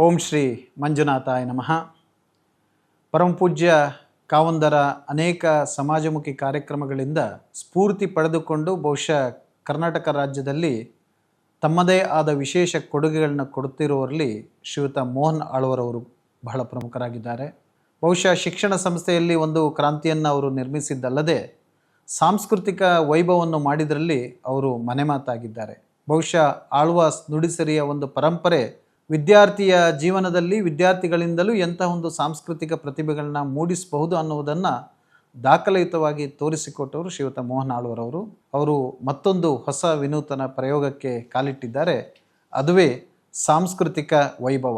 ಓಂ ಶ್ರೀ ಮಂಜುನಾಥಾಯ ನಮಃ. ಪರಮಪೂಜ್ಯ ಕಾವಂದರ ಅನೇಕ ಸಮಾಜಮುಖಿ ಕಾರ್ಯಕ್ರಮಗಳಿಂದ ಸ್ಫೂರ್ತಿ ಪಡೆದುಕೊಂಡು ಬಹುಶಃ ಕರ್ನಾಟಕ ರಾಜ್ಯದಲ್ಲಿ ತಮ್ಮದೇ ಆದ ವಿಶೇಷ ಕೊಡುಗೆಗಳನ್ನು ಕೊಡುತ್ತಿರುವವರಲ್ಲಿ ಶ್ರೀಯುತ ಮೋಹನ್ ಆಳ್ವರವರು ಬಹಳ ಪ್ರಮುಖರಾಗಿದ್ದಾರೆ. ಬಹುಶಃ ಶಿಕ್ಷಣ ಸಂಸ್ಥೆಯಲ್ಲಿ ಒಂದು ಕ್ರಾಂತಿಯನ್ನು ಅವರು ನಿರ್ಮಿಸಿದ್ದಲ್ಲದೆ ಸಾಂಸ್ಕೃತಿಕ ವೈಭವವನ್ನು ಮಾಡಿದರಲ್ಲಿ ಅವರು ಮನೆಮಾತಾಗಿದ್ದಾರೆ. ಬಹುಶಃ ಆಳ್ವ ನುಡಿಸಿರಿಯ ಒಂದು ಪರಂಪರೆ ವಿದ್ಯಾರ್ಥಿಯ ಜೀವನದಲ್ಲಿ ವಿದ್ಯಾರ್ಥಿಗಳಿಂದಲೂ ಎಂಥ ಒಂದು ಸಾಂಸ್ಕೃತಿಕ ಪ್ರತಿಭೆಗಳನ್ನ ಮೂಡಿಸಬಹುದು ಅನ್ನುವುದನ್ನು ದಾಖಲಿತವಾಗಿ ತೋರಿಸಿಕೊಟ್ಟವರು ಶ್ರೀಯುತ ಮೋಹನ್ ಆಳ್ವರವರು. ಅವರು ಮತ್ತೊಂದು ಹೊಸ ವಿನೂತನ ಪ್ರಯೋಗಕ್ಕೆ ಕಾಲಿಟ್ಟಿದ್ದಾರೆ. ಅದುವೇ ಸಾಂಸ್ಕೃತಿಕ ವೈಭವ.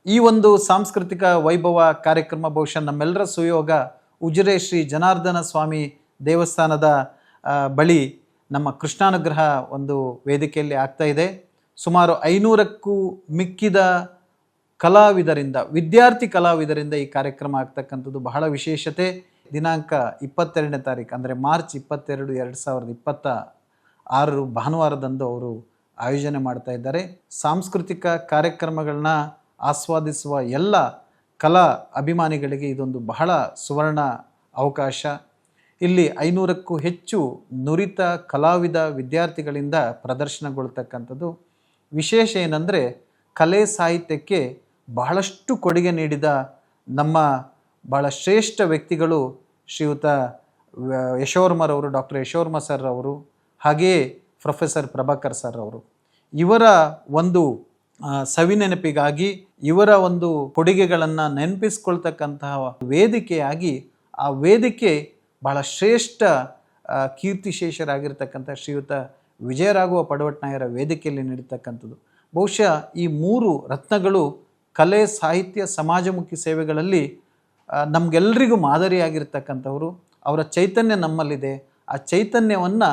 ಈ ಒಂದು ಸಾಂಸ್ಕೃತಿಕ ವೈಭವ ಕಾರ್ಯಕ್ರಮ ಬಹುಶಃ ನಮ್ಮೆಲ್ಲರ ಸುಯೋಗ ಉಜಿರೆ ಶ್ರೀ ಜನಾರ್ದನ ಸ್ವಾಮಿ ದೇವಸ್ಥಾನದ ಬಳಿ ನಮ್ಮ ಕೃಷ್ಣಾನುಗ್ರಹ ಒಂದು ವೇದಿಕೆಯಲ್ಲಿ ಆಗ್ತಾ ಇದೆ. ಸುಮಾರು 500ಕ್ಕೂ ಮಿಕ್ಕಿದ ಕಲಾವಿದರಿಂದ, ವಿದ್ಯಾರ್ಥಿ ಕಲಾವಿದರಿಂದ ಈ ಕಾರ್ಯಕ್ರಮ ಆಗ್ತಕ್ಕಂಥದ್ದು ಬಹಳ ವಿಶೇಷತೆ. ದಿನಾಂಕ 22ನೇ ತಾರೀಕು ಅಂದರೆ ಮಾರ್ಚ್ 22, 2026 ಭಾನುವಾರದಂದು ಅವರು ಆಯೋಜನೆ ಮಾಡ್ತಾ ಇದ್ದಾರೆ. ಸಾಂಸ್ಕೃತಿಕ ಕಾರ್ಯಕ್ರಮಗಳನ್ನ ಆಸ್ವಾದಿಸುವ ಎಲ್ಲ ಕಲಾ ಅಭಿಮಾನಿಗಳಿಗೆ ಇದೊಂದು ಬಹಳ ಸುವರ್ಣ ಅವಕಾಶ. ಇಲ್ಲಿ 500ಕ್ಕೂ ಹೆಚ್ಚು ನುರಿತ ಕಲಾವಿದ ವಿದ್ಯಾರ್ಥಿಗಳಿಂದ ಪ್ರದರ್ಶನಗೊಳ್ತಕ್ಕಂಥದ್ದು. ವಿಶೇಷ ಏನಂದರೆ ಕಲೆ ಸಾಹಿತ್ಯಕ್ಕೆ ಬಹಳಷ್ಟು ಕೊಡುಗೆ ನೀಡಿದ ನಮ್ಮ ಬಹಳ ಶ್ರೇಷ್ಠ ವ್ಯಕ್ತಿಗಳು ಶ್ರೀಯುತ ಯಶೋವರ್ಮರವರು, ಡಾಕ್ಟರ್ ಯಶೋವರ್ಮ ಸರ್ ಅವರು, ಹಾಗೆಯೇ ಪ್ರೊಫೆಸರ್ ಪ್ರಭಾಕರ್ ಸರ್ ಅವರು. ಇವರ ಒಂದು ಸವಿನೆನಪಿಗಾಗಿ ಇವರ ಒಂದು ಕೊಡುಗೆಗಳನ್ನು ನೆನಪಿಸ್ಕೊಳ್ತಕ್ಕಂತಹ ವೇದಿಕೆಯಾಗಿ ಆ ವೇದಿಕೆ ಬಹಳ ಶ್ರೇಷ್ಠ ಕೀರ್ತಿಶೇಷರಾಗಿರ್ತಕ್ಕಂಥ ಶ್ರೀಯುತ ವಿಜಯರಾಘವ ಪಡವಟ್ನಾಯರ ವೇದಿಕೆಯಲ್ಲಿ ನಡೀತಕ್ಕಂಥದ್ದು. ಬಹುಶಃ ಈ 3 ರತ್ನಗಳು ಕಲೆ, ಸಾಹಿತ್ಯ, ಸಮಾಜಮುಖಿ ಸೇವೆಗಳಲ್ಲಿ ನಮಗೆಲ್ಲರಿಗೂ ಮಾದರಿಯಾಗಿರ್ತಕ್ಕಂಥವರು. ಅವರ ಚೈತನ್ಯ ನಮ್ಮಲ್ಲಿದೆ. ಆ ಚೈತನ್ಯವನ್ನು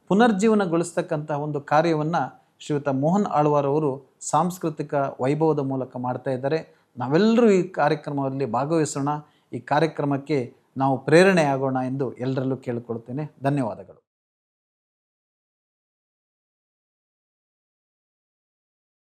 ಪುನರ್ಜೀವನಗೊಳಿಸ್ತಕ್ಕಂಥ ಒಂದು ಕಾರ್ಯವನ್ನು ಶ್ರೀಯುತ ಮೋಹನ್ ಆಳ್ವರವರು ಸಾಂಸ್ಕೃತಿಕ ವೈಭವದ ಮೂಲಕ ಮಾಡ್ತಾ ಇದ್ದಾರೆ. ನಾವೆಲ್ಲರೂ ಈ ಕಾರ್ಯಕ್ರಮದಲ್ಲಿ ಭಾಗವಹಿಸೋಣ. ಈ ಕಾರ್ಯಕ್ರಮಕ್ಕೆ ನಾವು ಪ್ರೇರಣೆ ಆಗೋಣ ಎಂದು ಎಲ್ಲರಲ್ಲೂ ಕೇಳಿಕೊಳ್ತೇನೆ. ಧನ್ಯವಾದಗಳು.